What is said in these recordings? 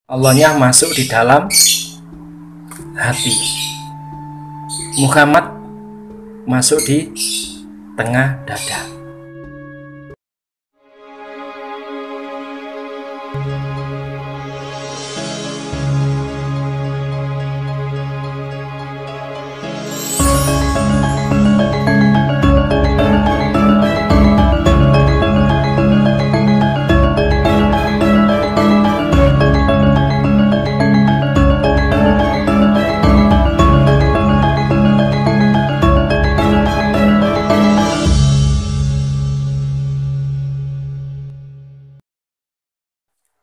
Allahnya masuk di dalam hati. Muhammad masuk di tengah dada.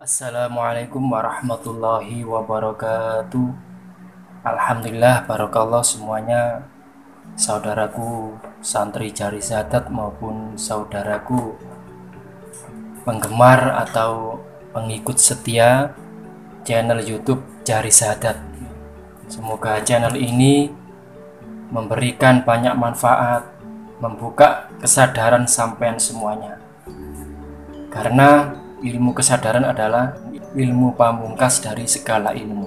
Assalamualaikum warahmatullahi wabarakatuh. Alhamdulillah, barakallah semuanya, saudaraku santri Jari Sahadat maupun saudaraku penggemar atau pengikut setia channel YouTube Jari Sahadat. Semoga channel ini memberikan banyak manfaat, membuka kesadaran sampean semuanya. Karena ilmu kesadaran adalah ilmu pamungkas dari segala ilmu.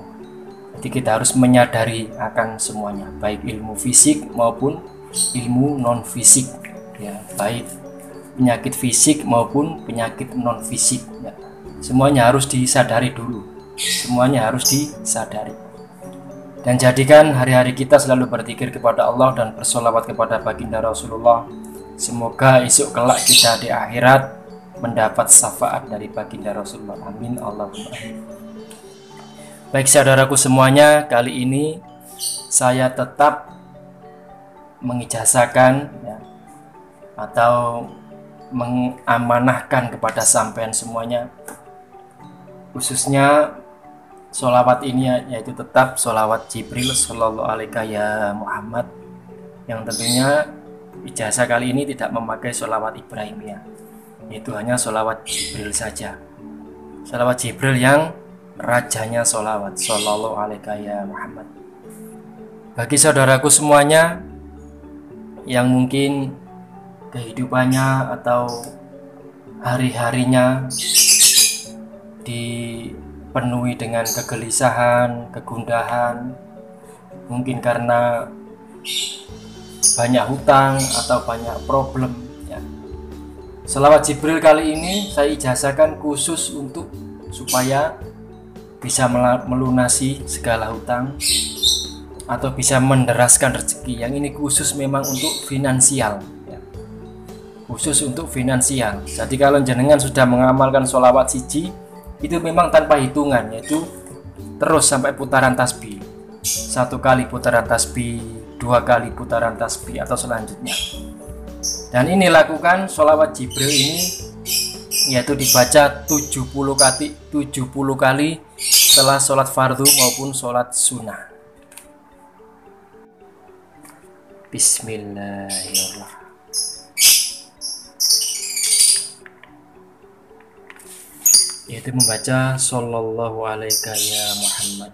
Jadi kita harus menyadari akan semuanya, baik ilmu fisik maupun ilmu non fisik, ya, baik penyakit fisik maupun penyakit non fisik, ya. Semuanya harus disadari dulu, semuanya harus disadari. Dan jadikan hari-hari kita selalu berzikir kepada Allah dan bersolawat kepada baginda Rasulullah. Semoga esok kelak kita di akhirat mendapat syafaat dari baginda Rasulullah. Amin Allahumma amin. Baik saudaraku semuanya, kali ini saya tetap mengijazahkan, ya, atau mengamanahkan kepada sampean semuanya, khususnya sholawat ini, yaitu tetap sholawat Jibril Sallallahu Alaihi ya Muhammad, yang tentunya ijazah kali ini tidak memakai sholawat Ibrahimiyah, itu hanya sholawat Jibril saja. Sholawat Jibril yang rajanya sholawat, Sallallahu Alaihi ya Muhammad. Bagi saudaraku semuanya yang mungkin kehidupannya atau hari-harinya dipenuhi dengan kegelisahan, kegundahan, mungkin karena banyak hutang atau banyak problem, ya. Sholawat Jibril kali ini saya ijazahkan khusus untuk supaya bisa melunasi segala hutang atau bisa menderaskan rezeki. Yang ini khusus memang untuk finansial, ya. Khusus untuk finansial. Jadi kalau jenengan sudah mengamalkan sholawat siji, itu memang tanpa hitungan, yaitu terus sampai putaran tasbih. 1 kali putaran tasbih, 2 kali putaran tasbih atau selanjutnya. Dan ini lakukan sholawat Jibril ini, yaitu dibaca 70 kali setelah sholat fardu maupun sholat sunnah. Bismillahirrahmanirrahim. Yaitu membaca Sallallahu Alaihi ya Muhammad.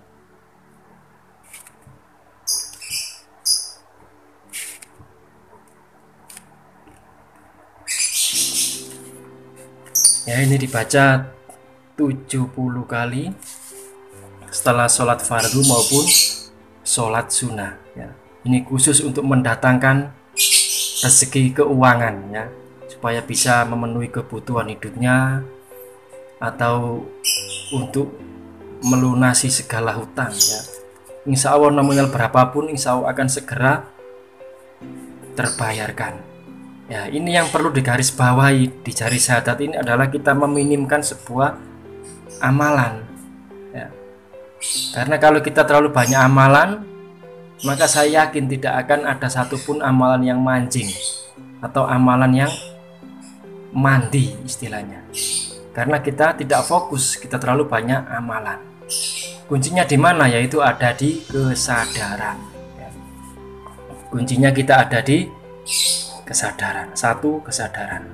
Ya, ini dibaca 70 kali setelah sholat fardu maupun sholat sunnah, ya. Ini khusus untuk mendatangkan rezeki keuangan, ya, supaya bisa memenuhi kebutuhan hidupnya atau untuk melunasi segala hutang, ya. Insya Allah nominal berapapun insya Allah akan segera terbayarkan. Ya, ini yang perlu digarisbawahi di Jari Sahadat ini adalah kita meminimkan sebuah amalan, ya. Karena kalau kita terlalu banyak amalan, maka saya yakin tidak akan ada satupun amalan yang mancing atau amalan yang mandi istilahnya. Karena kita tidak fokus, kita terlalu banyak amalan. Kuncinya di mana? Yaitu ada di kesadaran, ya. Kuncinya kita ada di kesadaran. Satu, kesadaran.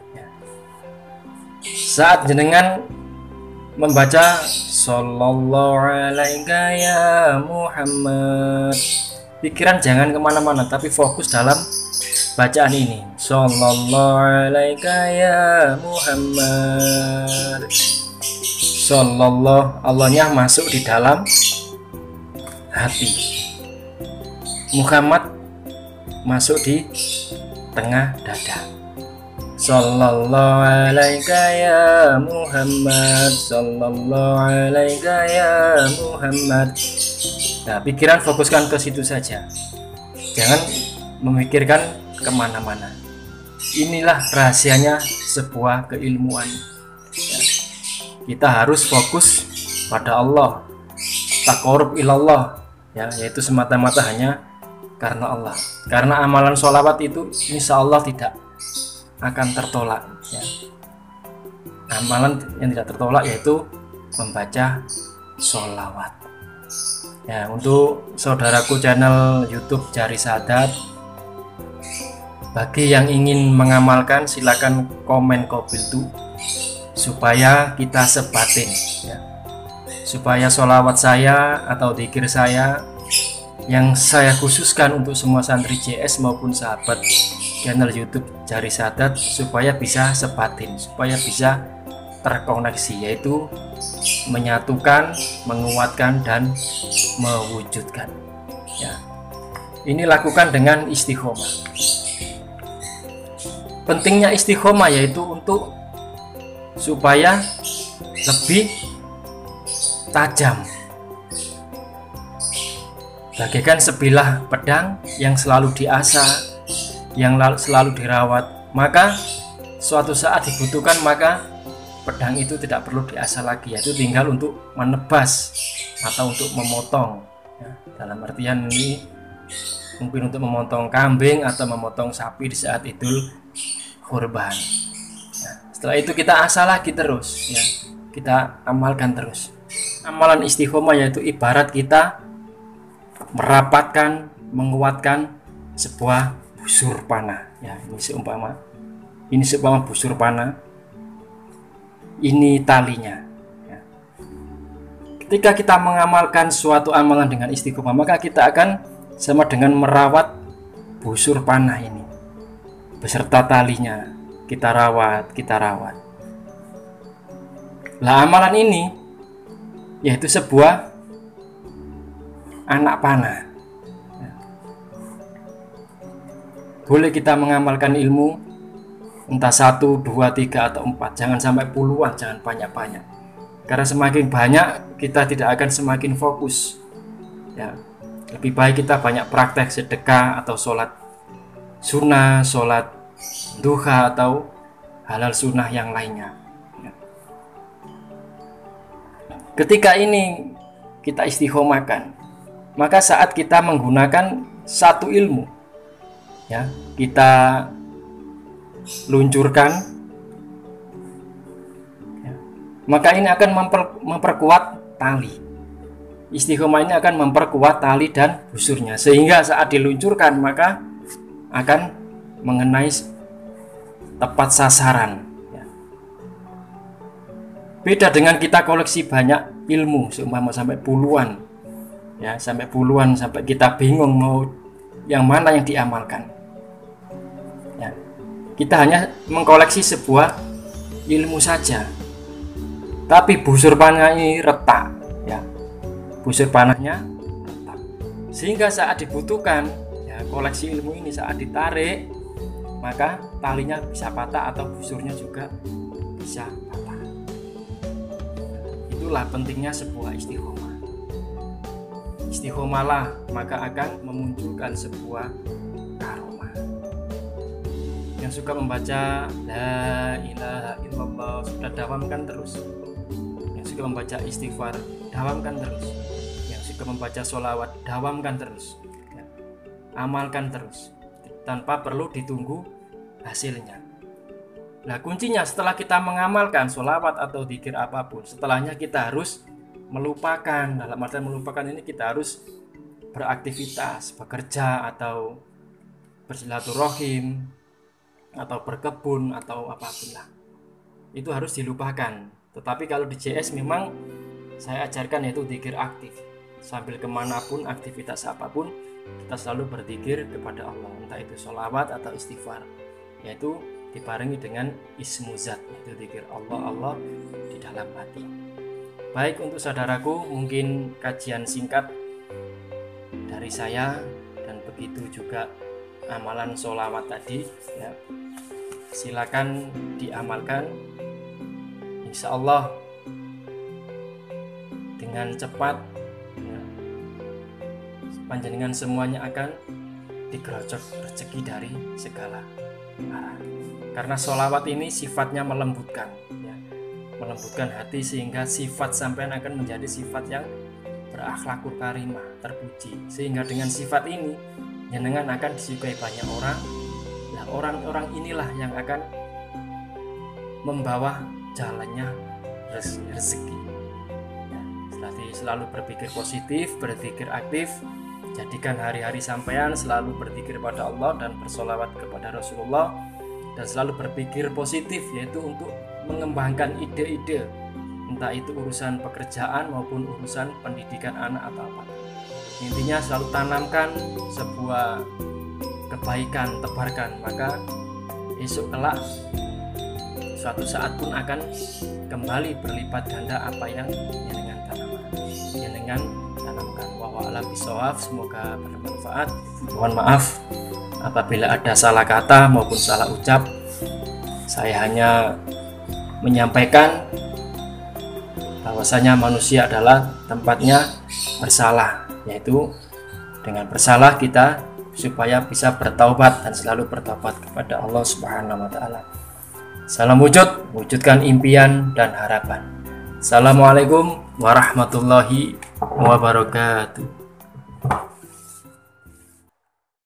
Ya. Saat jenengan membaca Sallallahu Alaihi ya Muhammad, pikiran jangan kemana-mana, tapi fokus dalam bacaan ini. Sallallahu alaika ya Muhammad. Sallallahu, Allahnya masuk di dalam hati. Muhammad masuk di tengah dada. Sallallahu alaika ya Muhammad. Sallallahu alaika ya Muhammad. Nah, pikiran fokuskan ke situ saja. Jangan memikirkan kemana-mana. Inilah rahasianya sebuah keilmuan. Ya. Kita harus fokus pada Allah. Taqarrub ilallah, ya, yaitu semata-mata hanya karena Allah. Karena amalan sholawat itu insya Allah tidak akan tertolak. Ya. Amalan yang tidak tertolak yaitu membaca sholawat. Ya, untuk saudaraku channel YouTube Cari Sahadat, bagi yang ingin mengamalkan silakan komen kobiltu supaya kita sebatin, ya. Supaya sholawat saya atau dzikir saya yang saya khususkan untuk semua santri JS maupun sahabat channel YouTube Cari Sahadat supaya bisa sebatin, supaya bisa terkoneksi, yaitu menyatukan, menguatkan, dan mewujudkan. Ya. Ini lakukan dengan istiqomah. Pentingnya istiqomah yaitu untuk supaya lebih tajam, bagaikan sebilah pedang yang selalu diasah, yang selalu dirawat. Maka suatu saat dibutuhkan, maka pedang itu tidak perlu diasah lagi, yaitu tinggal untuk menebas atau untuk memotong, ya, dalam artian ini mungkin untuk memotong kambing atau memotong sapi di saat Idul Kurban. Ya, setelah itu kita asah lagi terus, ya, kita amalkan terus. Amalan istiqomah yaitu ibarat kita merapatkan, menguatkan sebuah busur panah. Ya, ini seumpama busur panah. Ini talinya. Ya. Ketika kita mengamalkan suatu amalan dengan istiqomah, maka kita akan sama dengan merawat busur panah ini beserta talinya. Kita rawat. Lah, amalan ini yaitu sebuah anak panah. Ya. Boleh kita mengamalkan ilmu entah 1, 2, 3, atau 4, jangan sampai puluhan, jangan banyak-banyak, karena semakin banyak kita tidak akan semakin fokus. Ya, lebih baik kita banyak praktek sedekah atau sholat sunnah, sholat duha, atau halal sunnah yang lainnya. Ya. Ketika ini kita istiqomahkan, maka saat kita menggunakan satu ilmu, ya, kita luncurkan, ya, maka ini akan memperkuat tali. Istiqomah ini akan memperkuat tali dan busurnya, sehingga saat diluncurkan maka akan mengenai tepat sasaran. Ya. Beda dengan kita koleksi banyak ilmu, seumpama sampai puluhan, ya, sampai kita bingung mau yang mana yang diamalkan. Ya. Kita hanya mengkoleksi sebuah ilmu saja, tapi busur panah ini retak, ya, busur panahnya retak, sehingga saat dibutuhkan, ya, koleksi ilmu ini saat ditarik, maka talinya bisa patah atau busurnya juga bisa patah. Itulah pentingnya sebuah istiqomah. Istiqomahlah, maka akan memunculkan sebuah karomah. Yang suka membaca la ilaha illallah sudah dawamkan terus. Yang suka membaca istighfar, dawamkan terus. Yang suka membaca sholawat, dawamkan terus. Ya. Amalkan terus, tanpa perlu ditunggu hasilnya. Nah, kuncinya setelah kita mengamalkan sholawat atau dzikir apapun, setelahnya kita harus melupakan. Dalam artian melupakan ini, kita harus beraktivitas, bekerja, atau bersilaturahim, atau berkebun, atau apapun lah. Itu harus dilupakan. Tetapi kalau di JS memang saya ajarkan yaitu dzikir aktif. Sambil kemanapun, aktivitas apapun, kita selalu berzikir kepada Allah, entah itu sholawat atau istighfar, yaitu dibarengi dengan ismu zat, itu zikir Allah di dalam hati. Baik, untuk saudaraku, mungkin kajian singkat dari saya, dan begitu juga amalan sholawat tadi ya. Silakan diamalkan, insya Allah dengan cepat ya, panjenengan semuanya akan digerocok rezeki dari segala arah. Karena sholawat ini sifatnya melembutkan ya, melembutkan hati, sehingga sifat sampean akan menjadi sifat yang berakhlakul karimah, terpuji, sehingga dengan sifat ini jenengan akan disukai banyak orang. Nah, orang-orang inilah yang akan membawa jalannya rezeki ya. Selalu berpikir positif, berzikir aktif, jadikan hari-hari sampean selalu berzikir pada Allah dan bersolawat kepada Rasulullah, dan selalu berpikir positif, yaitu untuk mengembangkan ide-ide, entah itu urusan pekerjaan maupun urusan pendidikan anak atau apa. Intinya selalu tanamkan sebuah kebaikan, tebarkan, maka esok kelak suatu saat pun akan kembali berlipat ganda apa yang jenengan tanamkan. Wallahu a'lam bishawab, semoga bermanfaat. Mohon maaf apabila ada salah kata maupun salah ucap. Saya hanya menyampaikan bahwasanya manusia adalah tempatnya bersalah, yaitu dengan bersalah kita supaya bisa bertaubat dan selalu bertaubat kepada Allah Subhanahu wa taala. Salam wujud, wujudkan impian dan harapan. Assalamualaikum warahmatullahi wabarakatuh.